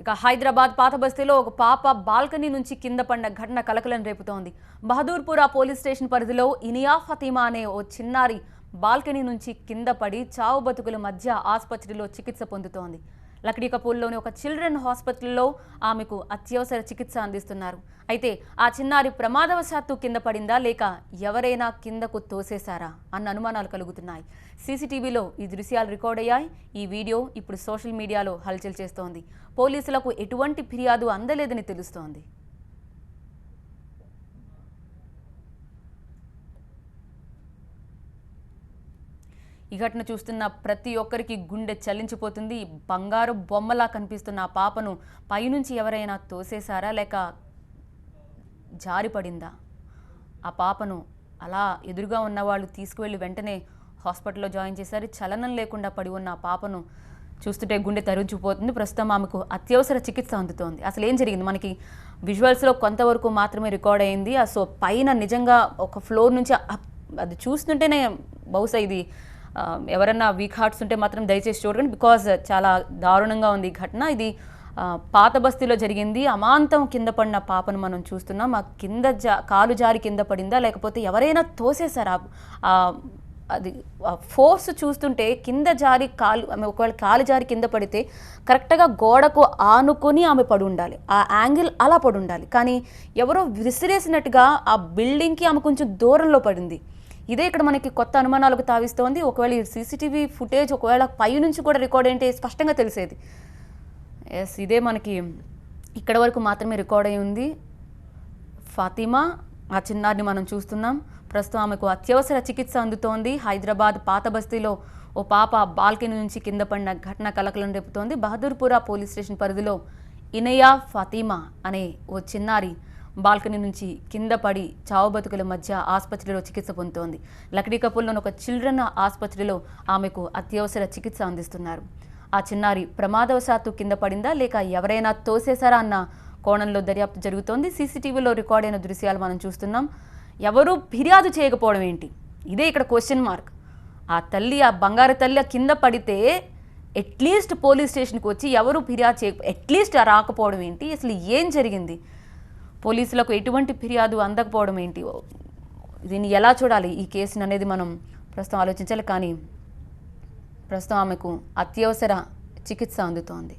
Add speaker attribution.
Speaker 1: ఇక హైదరాబాద్ పాత బస్తీలో ఒక పాప బాల్కనీ నుంచి కింద పడిన ఘటన కలకలం రేపుతోంది. బహదూర్పురా పోలీస్ స్టేషన్ పరిధిలో ఇనియా ఫతిమా అనే ఓ చిన్నారి బాల్కనీ నుంచి కింద పడి చావు బతుకుల మధ్య ఆసుపత్రిలో చికిత్స పొందుతోంది. లక్డీకపూర్లోని ఒక చిల్డ్రన్ హాస్పిటల్లో ఆమెకు అత్యవసర చికిత్స అందిస్తున్నారు. అయితే ఆ చిన్నారి ప్రమాదవశాత్తు కింద పడిందా లేక ఎవరైనా కిందకు తోసేశారా అన్న అనుమానాలు కలుగుతున్నాయి. సీసీటీవీలో ఈ దృశ్యాలు రికార్డ్ అయ్యాయి. ఈ వీడియో ఇప్పుడు సోషల్ మీడియాలో హల్చల్ చేస్తోంది. పోలీసులకు ఎటువంటి ఫిర్యాదు అందలేదని తెలుస్తోంది. ఈ ఘటన చూస్తున్న ప్రతి ఒక్కరికి గుండె చలించిపోతుంది. బంగారు బొమ్మలా కనిపిస్తున్న ఆ పాపను పైనుంచి ఎవరైనా తోసేశారా లేక జారిపడిందా? ఆ పాపను అలా ఎదురుగా ఉన్న వాళ్ళు తీసుకువెళ్ళి వెంటనే హాస్పిటల్లో జాయిన్ చేశారు. చలనం లేకుండా పడి ఉన్న ఆ పాపను చూస్తుంటే గుండె తరుచుకుపోతుంది. ప్రస్తుతం ఆమెకు అత్యవసర చికిత్స అందుతోంది. అసలు ఏం జరిగింది? మనకి విజువల్స్లో కొంతవరకు మాత్రమే రికార్డ్ అయింది. సో పైన నిజంగా ఒక ఫ్లోర్ నుంచి అది చూస్తుంటేనే బహుశా ఇది ఎవరన్నా వీక్ హార్ట్స్ ఉంటే మాత్రం దయచేసి చూడండి. బికాజ్ చాలా దారుణంగా ఉంది ఈ ఘటన. ఇది పాత బస్తీలో జరిగింది. అమాంతం కింద పడిన పాపను మనం చూస్తున్నాం. ఆ కింద కాలు జారి కింద పడిందా లేకపోతే ఎవరైనా తోసేశారా? అది ఫోర్స్ చూస్తుంటే కింద జారి ఒకవేళ కాలు జారి కింద పడితే కరెక్ట్గా గోడకు ఆనుకొని ఆమె పడి ఉండాలి. ఆ యాంగిల్ అలా పడి ఉండాలి. కానీ ఎవరో విసిరేసినట్టుగా ఆ బిల్డింగ్కి ఆమె కొంచెం దూరంలో పడింది. ఇదే ఇక్కడ మనకి కొత్త అనుమానాలకు తావిస్తోంది. ఒకవేళ ఈ సీసీటీవీ ఫుటేజ్ ఒకవేళ పై నుంచి కూడా రికార్డ్ ఏంటి స్పష్టంగా తెలిసేది. ఎస్, ఇదే మనకి ఇక్కడ వరకు మాత్రమే రికార్డ్ అయి ఉంది. ఫాతిమా ఆ చిన్నారిని మనం చూస్తున్నాం. ప్రస్తుతం ఆమెకు అత్యవసర చికిత్స అందుతోంది. హైదరాబాద్ పాత బస్తీలో ఓ పాప బాల్కనీ నుంచి కింద పడిన ఘటన కలకలం రేపుతోంది. బహదూర్పురా పోలీస్ స్టేషన్ పరిధిలో ఇనయా ఫాతిమా అనే ఓ చిన్నారి బాల్కనీ నుంచి కింద పడి చావు బతుకుల మధ్య ఆసుపత్రిలో చికిత్స పొందుతోంది. లక్డీకపూర్లోని ఒక చిల్డ్రన్ ఆసుపత్రిలో ఆమెకు అత్యవసర చికిత్స అందిస్తున్నారు. ఆ చిన్నారి ప్రమాదవశాత్తు కింద పడిందా లేక ఎవరైనా తోసేశారా అన్న కోణంలో దర్యాప్తు జరుగుతోంది. సీసీటీవీలో రికార్డ్ అయిన దృశ్యాలు మనం చూస్తున్నాం. ఎవరూ ఫిర్యాదు చేయకపోవడం ఏంటి? ఇదే ఇక్కడ క్వశ్చన్ మార్క్. ఆ తల్లి, ఆ బంగారు తల్లి కింద పడితే అట్లీస్ట్ పోలీస్ స్టేషన్కి వచ్చి ఎవరు ఫిర్యాదు అట్లీస్ట్ రాకపోవడం ఏంటి? అసలు ఏం జరిగింది? పోలీసులకు ఎటువంటి ఫిర్యాదు అందకపోవడం ఏంటి? దీన్ని ఎలా చూడాలి ఈ కేసుని అనేది మనం ప్రస్తుతం ఆలోచించాలి. కానీ ప్రస్తుతం ఆమెకు అత్యవసర చికిత్స అందుతోంది.